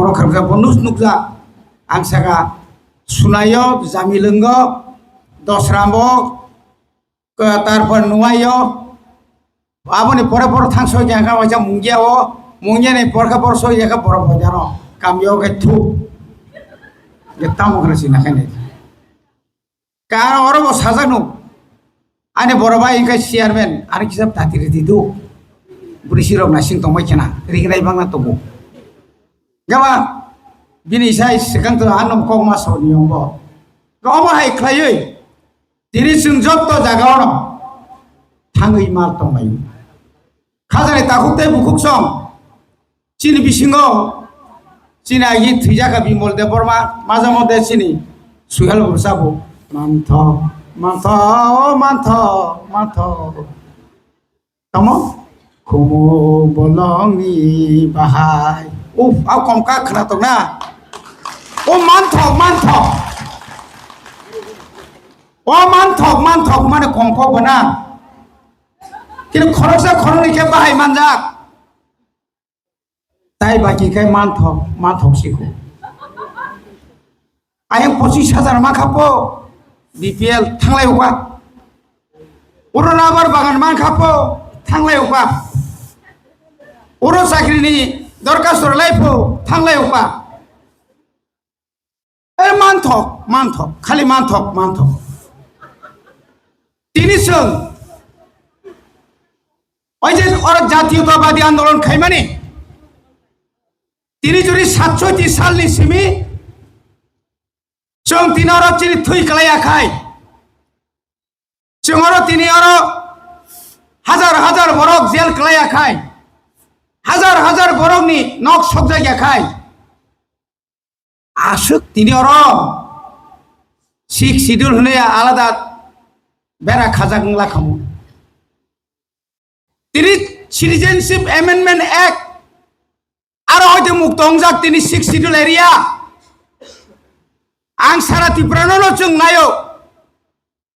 borok kerja bonus nukja angsaga sunayok jamilenggo dosrambok তারপর নুয়াইও আপনি পরে পরে থাংস জায়গা বাজা মুঙ্গিয়াও মুঙ্গিয়া নেই পরকা পরশ জায়গা বড় বাজানো কামিও গে থু যেতাম ওখানে সিনাখানে কারণ ওর সাজানো আনে বড় ভাই ইনকা চেয়ারম্যান আর কিসব তাতিরে দিদু বুড়ি সিরব না সিং তমাই কেনা রিগরাই বাংলা তবু গাবা বিনি সাই সেখান তো আনম কক মাস নিয়ম গম হাই খাইই তিনি जों যত জায়গাও থাঙै মাল তমাই খাজানি তাকুতে বুকুক সং চিনি বিসিঙ্গ চিনা ই থৈজাকা বিমল দে বর্মা মাঝে মধ্যে চিনি সুহেল বসাবো মান্থ মান্থ মান্থ মান্থ তম খুমো বলংনি বাহাই উফ আও কমকা খানাতক না ও মান্থ মান্থ ও মানথক মানথক মানে কমকব না কিন্তু খরচা খরনিকে বাহাই মানজাক তাই বাকিকে মানথক মানথক শিখো আয় 25,000 মাখাপো বিপিএল থাংলাই উকা অরুণাবার বাগান মাখাপো থাংলাই উকা অরু চাকরিনি দরখাস্ত লাইফো থাংলাই উকা এ মানথক মানথক খালি মানথক মানথক তিনি সং ওই যে ওর জাতীয়তাবাদী আন্দোলন খাইমানি তিনি যদি 67 সালনি সিমি जों তিনি ওর চিনি থুই কলাইয়া খাই जों ওর তিনি ওর হাজার হাজার বরক জেল কলাইয়া খাই হাজার হাজার বরকনি নক সব জায়গা খাই আশুক তিনি ওর শিখ শিডিউল হলে আলাদা বেড়া খাজা গংলা খামু তিনি সিটিজেনশিপ অ্যামেন্ডমেন্ট অ্যাক্ট আর হয়তো মুক্ত অংজাক তিনি 6 শিডিউল এরিয়া আং সারা ত্রিপুরানো जों নায়ো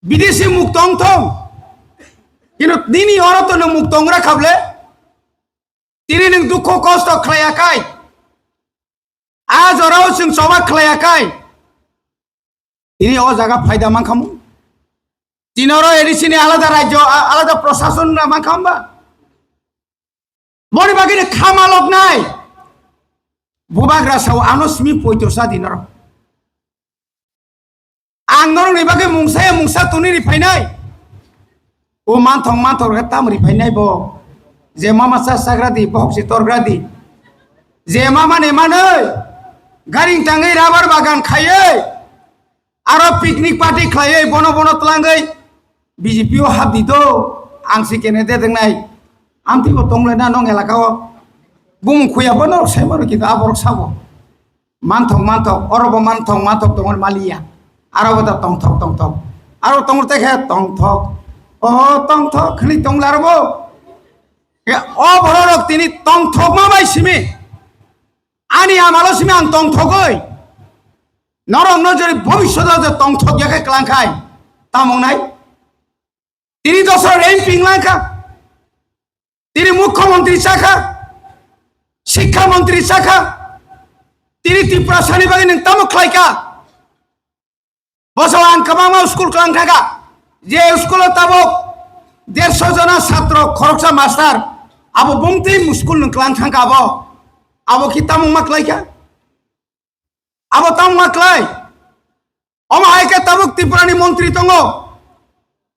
বিদেশি মুক্ত অংথং কিন্তু তিনি অরত নং মুক্ত অংরা খাবলে তিনি নং দুঃখ কষ্ট খায়াকাই আজ ওরাও जों সবা খায়াকাই তিনি ও জায়গা ফায়দা মান খামু তিনরো এডিসিনে আলাদা রাজ্য আলাদা প্রশাসন মান খামবা মরি বাগিনে খামালক নাই বুবাগ্রা সাও আনসমি পয়তসা দিনর आं नरं बागै मुंसाया मुंसा तुनि रिफाइनाय ओ मानथं मानथर ताम रिफाइनाय बो जे मामा साग्रादि बहकसि तरग्रादि जे मामा ने मानै गारिं ताङै राबार बागान खायै आरो पिकनिक पार्टी खायै बन बन तलाङै बीजेपी ओ हाबदि दो आं सिकेने देदोंनाय आमथिबो तंलेना नं एलाकाव बुं खुयाबो न साइमार किदा आबर साबो मानथं मानथक अरबो मानथं मानथक दंगन मालिया आरो बता तंथक तंथक आरो तंगरते खे तंथक ओ तंथक खनि तंगलारबो ओ बररक तिनि तंथक मा बाइसिमि आनि आमालो सिमि आं तंथकै नरं नजरि भबिष्यत जे तंथक याखे क्लांखाय तामंनाय तिनि दसर एमपि लांखा तिनि मुख्यमंत्री साखा शिक्षा मंत्री साखा तिनि त्रिपुरा सानि बागै नों तामो ख्लायका बसो आं कबामा स्कुल क्लां थाका जे स्कुल ताबो 150 जना छात्र खरकसा मास्टार आबो बुंति स्कुल नं क्लां थाका आबो कि तामु माक्लायका आबो तामु माक्लाय अमा हायके ताबो त्रिपुरानि मंत्री दङो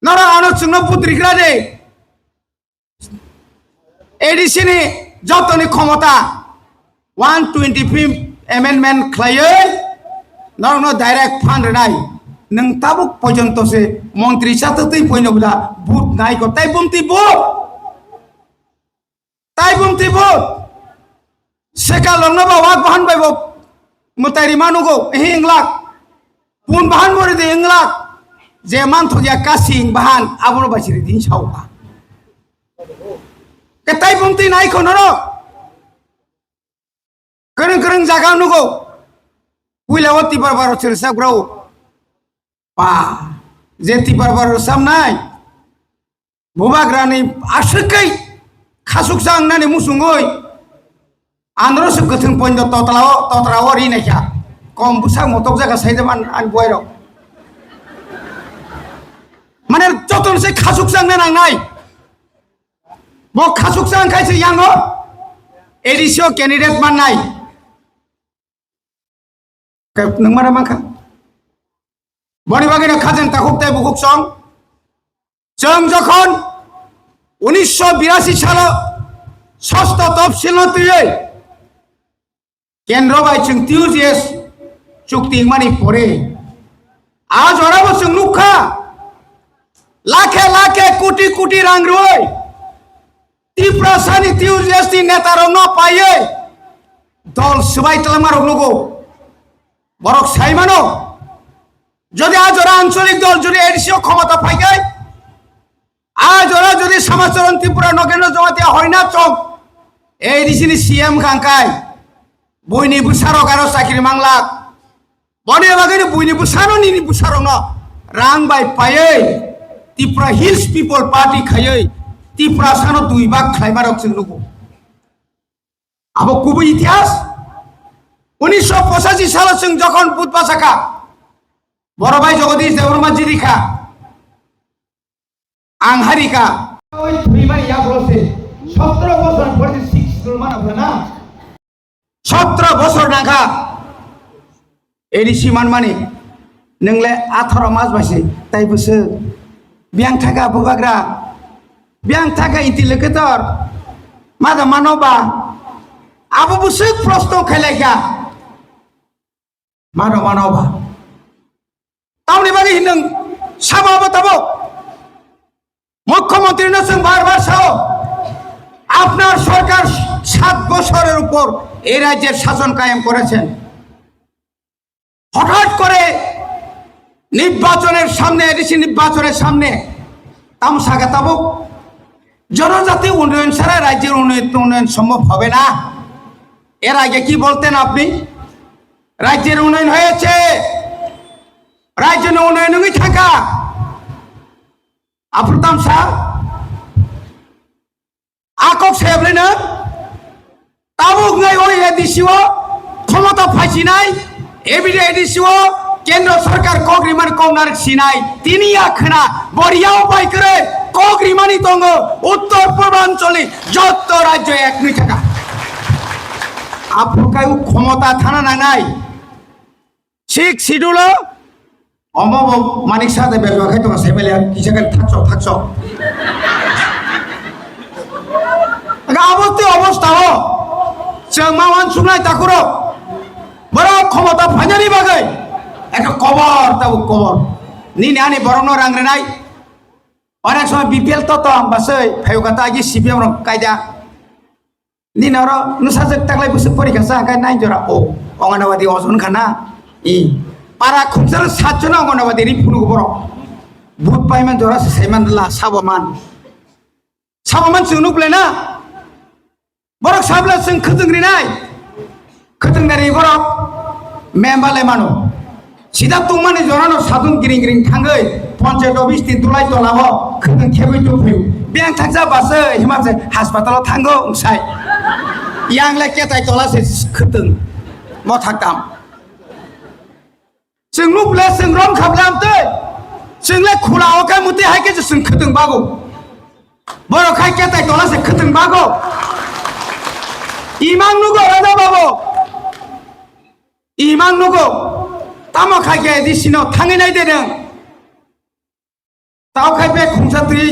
नरा आनो जोंनो बुद्रिग्रा दे एडिसिनि जतनि क्षमता 125 एमेंडमेंट ख्लायै नरनो डायरेक्ट फान्ड नाय नों ताबुक पर्यन्त से मंत्री साथै फैनोब्ला भोट नायको ताइ बुमति भोट सेका लंनोबा वाक बाहान बायबो मतारि मानुगो हिंगलाक पुन बाहान मरि दे हिंगलाक जे मानथया कासिं बाहान आबनो बासिरि दिन सावबा के ताइ बुमति नायको नरो करं करं जागा नुगो उइलावती बारबार सिरसाग्राव पा जेति बारबार सामनाय बुबाग्रानि आसुकै खासुक जांनानै मुसुङै Andros gothong point totlao ri naikha kom busang motok jaga saidaman an boiro mane joton se khasuk sang nang nai bo khasuk sang kaise yango edisio candidate man nai ka nang mara mangkha boni bagina khajen takuk tai bukuk song jong jokhon 1982 সালে ষষ্ঠ তফসিল নথিয়ে কেন্দ্র by जों টিউজিএস চুক্তি মানি পরে আজ ওরাবো जों নুখা লাখে লাখে কোটি কোটি রাং রই ত্রিপুরাসানি টিউজিএস নি নেতারং ন পায়ে দল সবাই তলামারক নগো বরক সাইমানো যদি আজ ওরা আঞ্চলিক দল যদি এডিসিও ক্ষমতা পাই যায় আজ ওরা যদি সমাচরণ ত্রিপুরা নগেন্দ্র জমাতিয়া হয় না চক এই দিছিনি সিএম খাঙ্কাই বইনি বুসারো কারো চাকরি মাংলাক বনে বাগানে বইনি বুসারো নিনি বুসারো ন রাং বাই পায়ে ত্রিপুরা হিলস পিপল পার্টি খাইয়ে ত্রিপুরা সানো 2 ভাগ খাইমারক जों নুগো আবো কুবু ইতিহাস 1985 সালে जों যখন বুধবাসাকা বড় ভাই জগদীশ দেববর্মা জিরিখা আংহারিকা ওই থুইমানি ইয়াবলসে 17 বছর পরে 6 জুলমান না 17 বছর নাখা এডিসি মানমানি নংলে 18 মাস বাসে তাই বসে বিয়াং থাকা বুবাগ্রা বিয়াং থাকা ইন্টিলেক্টর মাদা মানবা আবু বসে প্রশ্ন খেলাইকা মানো মানবা তাওনি বাগি হিনং সাবাবো তাবো মুখ্যমন্ত্রী নসং বারবার সাও আপনার সরকার 7 বছরের উপর এই রাজ্যের শাসন কায়েম করেছেন হঠাৎ করে নির্বাচনের সামনে এডিসি নির্বাচনের সামনে তামসা গাতাবো জনজাতি উন্নয়ন ছাড়া রাজ্যের উন্নয়ন সম্ভব হবে না এর আগে কি বলতেন আপনি রাজ্যের উন্নয়ন হয়েছে রাজ্যের উন্নয়ন নই থাকা আপ্রতাম স্যার আকক সেবলেন তাবুক নাই ওই এডিসিও ক্ষমতা ফাইছি নাই এবিডে এডিসিও কেন্দ্র সরকার কগ্রিমান কমনার সিনাই তিনি আখনা বড়িয়াও পাই করে কগ্রিমানি তঙ্গ উত্তর পূর্বাঞ্চলে যত রাজ্য এক নই থাকা আপনার ক্ষমতা থানা না নাই ঠিক শিডিউল অমব মানিক সাথে বেরোখাই তোমার সেমেলে কিসাকে থাকছ আবর্তি অবস্থা ও जों मावान सुनाय ताकुरो बरो क्षमता फाइनाली बागै একটা কবর তাও কবর নি নানি বরনো রাংরেনাই অনেক সময় বিপিএল তো আমবাসৈ ফাইওকাতা গি সিপিএম রং কায়দা নি নর নুসাজক তাকলাই বসে পরীক্ষা সাকাই নাই জরা ও অঙ্গনবাদী অজন খানা ই পারা খুমসার 7 জন অঙ্গনবাদী রি ফুনু বড় ভূত পাইমান জরা সাইমানলা সাবমান जोंनुকলে না বরক সাবলা जों खोदोंरि नाय खोदोंनारि बरक मेम्बाले मानो सिदा तुंमानि जरानो सादुन गिरिं गिरिं थांगै पन्चायत अफिस ति तुलाय तलाबो खोदों खेबै तो फैउ बेंक थांजा बासो हिमासे हासपातालाव थांगौ उंसाय यांगले केताय तलासे खोदों म थाकताम जों नुकले जों रम खाबलामते जोंले खुलाव काय मुते हायके जों खोदों बागौ बरक हाय केताय तलासे खोदों बागौ इमां नुगो राजा बाबू इमां नुगो तामो खायके दिसिनो थांगिनाय देदों ताव खायबे खुंसात्रि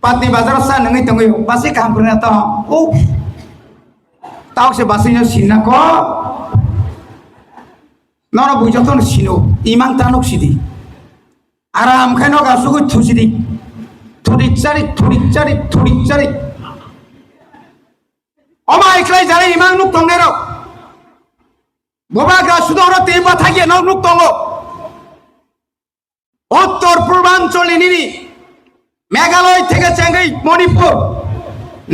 पाटनि बाजाराव सा नङै दङै बासै कामफोरना त ओ तावसे बासैनो सिनना को नर बुजतन सिनो इमां तानक सिदि आराम खायनो गासुगो थुसिदि थुरिक चारि Oma iklay jare imang nuk tongero. Bobagra sudoro temba থাকে nuk tongo. উত্তর পূর্বাঞ্চলে নিনি মেঘালয় থেকে চেঙ্গাই মণিপুর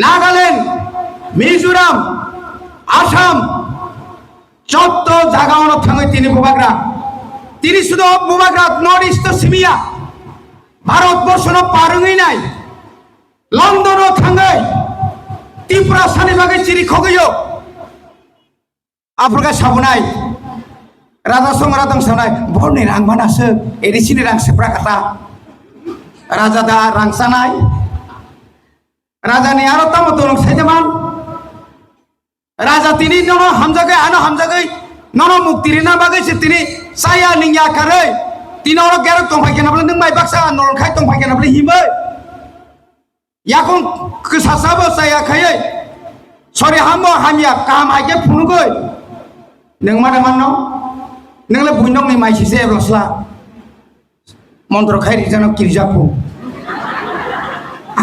নাগাল্যান্ড মিজোরাম আসাম যত জায়গানো থাঙ্গই তিনি bobagra তিনি শুধু bobagra নর্থ ইস্ট সিমিয়া ভারতবর্ষ পারঙ্গই নাই লন্ডনও থাঙ্গই ত্রিপুরা সানি বাগে চিরি খগিও আফ্রিকা সাবনাই রাজা সংরা দংসানাই বরনি রাং মানাসो এডিসিনি রাং সেপ্রা কাটা রাজা দা রাং সানাই রাজানি আরো তামো তরং সাইজামান রাজা তিনি ননো হামজাগে আনো হামজাগে ননো মুক্তির না বাগে সে তিনি সায়া নিয়া কারে তিনি অর গেরক তংফাই কেনা বলে নং মাই বাক্সা নরং খাই তংফাই কেনা বলে হিমে याकुं कसासाबो साया खाये सरि हामो हामिया काम आइके फुनुगै नों माने माननो नोंले बुइनंनि माइसिसे एब्लसला मन्त्र खायरि जानो किरजाफु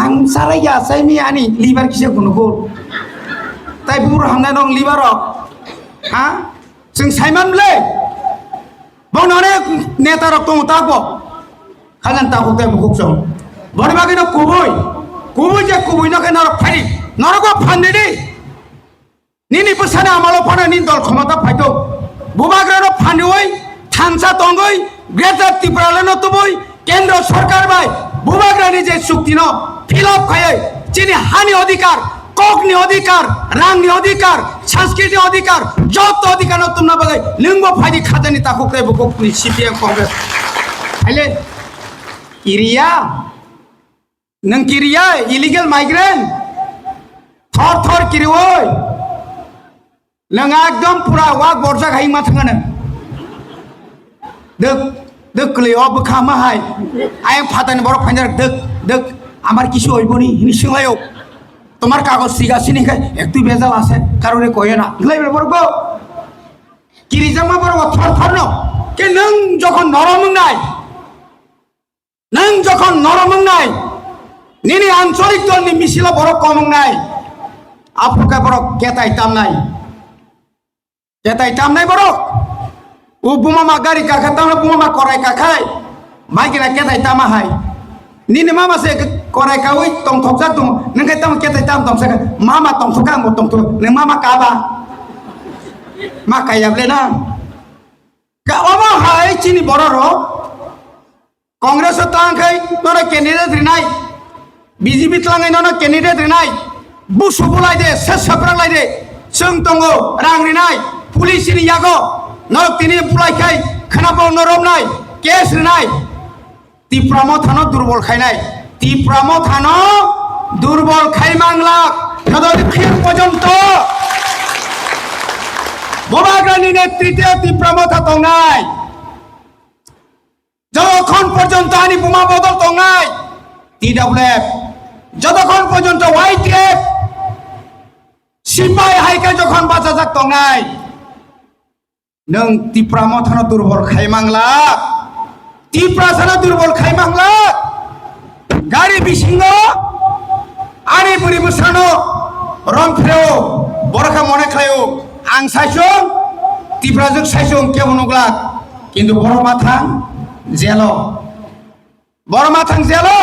आं साराया साइमी आनि लिभार किसे गुनुगो ताइ बुर हामनाय दं लिभारक हा जों साइमानले बनरे नेतारक दं ताबो खाजान ताबो ताइ बुकजों बरबागिनो कुबुय कुबुय जे कुबुय नके नरक फाइरि नरको फान्दिनि निनि पसाने आमालो फाना निन दल क्षमता फाइतो बुबाग्रानो फान्दिवै थांसा तंगै ग्रेटर त्रिपुराले नतुबुय केंद्र सरकार बाय बुबाग्रानि जे चुक्ति न फिलअप खायै जिनि हानि अधिकार ककनि अधिकार रांनि अधिकार संस्कृति अधिकार जत अधिकार न तुमना बगै लिंगो फाइदि खाजानि ताखौ क्रे बुको पुनि सीपीएम कांग्रेस आइले इरिया नों किरिया इलिगेल माइग्रेंट थर थर किरिवै नों एकदम पूरा वाक बरजा खाइ मा थांगानो दक दकले अब खामा हाय आय फातानि बर फाइनार दक दक আমার কিছু হইবনি হিনি সিংলায়ও তোমার কাগজ সিগাছিনি খাই একটু বেজাল আছে কারণে কয়ে না লাইবে বরব কিরিজামা বরব থর থর ন কে নং যখন নরম নাই নিনি আঞ্চলিক দলনি মিছিল বড় কম নাই আফ্রিকা বড় কেতাই তাম নাই বড় ও বুমামা গাড়ি কাখাতাম বুমামা করাই কাখাই মাইকিনা কেতাই তামা হাই নিনি মামা সে করাই কাউই তং থকজা তং নংখাই তাম কেতাই তাম তং সাকা মামা তং থকা মো তং থক নে মামা কাবা মা কাইয়াবলে না কা অমা হাই চিনি বড় র कांग्रेस तांखाय नोना कैंडिडेट रिनाय बीजेपी तलांगाय नोना कैंडिडेट रिनाय बुसु बुलाय दे सेसफ्रा लाय दे जों दंगो रां रिनाय पुलिस नि यागो नरक तिनि बुलायखाय खनाबो नरमनाय केस रिनाय तिप्रामो थानो दुर्बल खायनाय तिप्रामो थानो दुर्बल खाय मांगला नदरि फिर पर्यंत बोबाग्रानि नेतृत्वे तिप्रामो था दंनाय যতক্ষণ পর্যন্ত আনি বোমা বদল তঙ্গাই টিডব্লিউএফ যতক্ষণ পর্যন্ত ওয়াইটিএফ সিপাই হাইকা যখন বাঁচা যাক তঙ্গাই নং ত্রিপুরা মথানো দুর্বল খাইমাংলা ত্রিপুরা সানা দুর্বল খাইমাংলা গাড়ি বিসিঙ্গ আনি বুড়ি বসানো রং ফেরেও বরখা মনে খায়ও আং সাইসং ত্রিপুরাজों সাইসং কেমন নগলা কিন্তু বড় মাথা जेलो बरमा थांग जेलो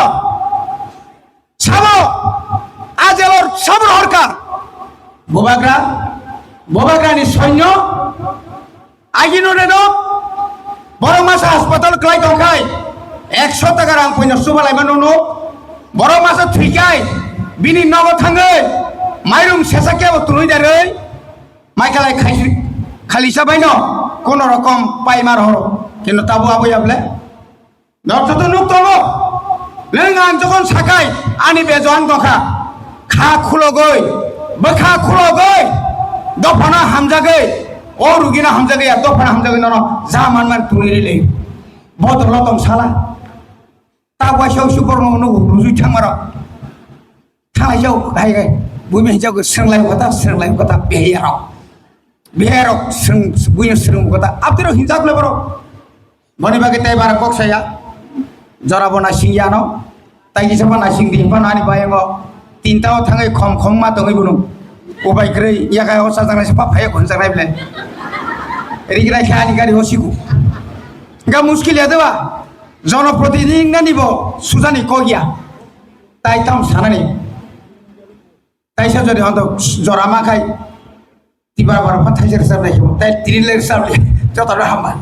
साबो आ जेलो साबर हरकार बोबाग्रानि सैन्य आगिनो रेनो बरमासा हासपाताल क्लाय दंखाय 100 टाका रां फैनो सुबालायमान नो बरमासा थैखाय बिनि नगद थाङै माइरं सेसाकेबो तुलै दारै माइकालाय खालिसा बायनो कोन रकम पाइमार हरो কিন্তু তাবো আবই আবলে নর্থ নুক তবো নং আন যখন সাকাই আনি বেজন দখা খা খুলগৈ বখা খুলগৈ দফনা হামজাগৈ ও রুগিনা হামজাগৈ দফনা হামজাগৈ ন যা মান তুলিলে বদল তং সালা তাবাইসौ সুপর নো রুজুই থামার থাইসौ গাই গাই বুমি হিজাव सोंलाय কথা बेहेरक बुइनो सों কথা আপতিরো হিজাবলে বড় बनी बाकी तय बार कक साया जरा बना सिंगियानो तय किसा बना सिंगी बनानी बायंगो तीनटा थाङै खम मा दङै बुनु ओबाय ग्रै यागाय हसा जानाय सफा फाय खन जानाय ब्ले रिगराय खानि गारि हसिगु गा मुश्किल यादवा जनप्रतिनिधि नानिबो सुजानि कगिया ताइ ताम सानानि ताइसा जदि हन्द जरा माखाय तिबार बार फाथाय जर साबनाय ताइ तिरिले साबले जतरा हामा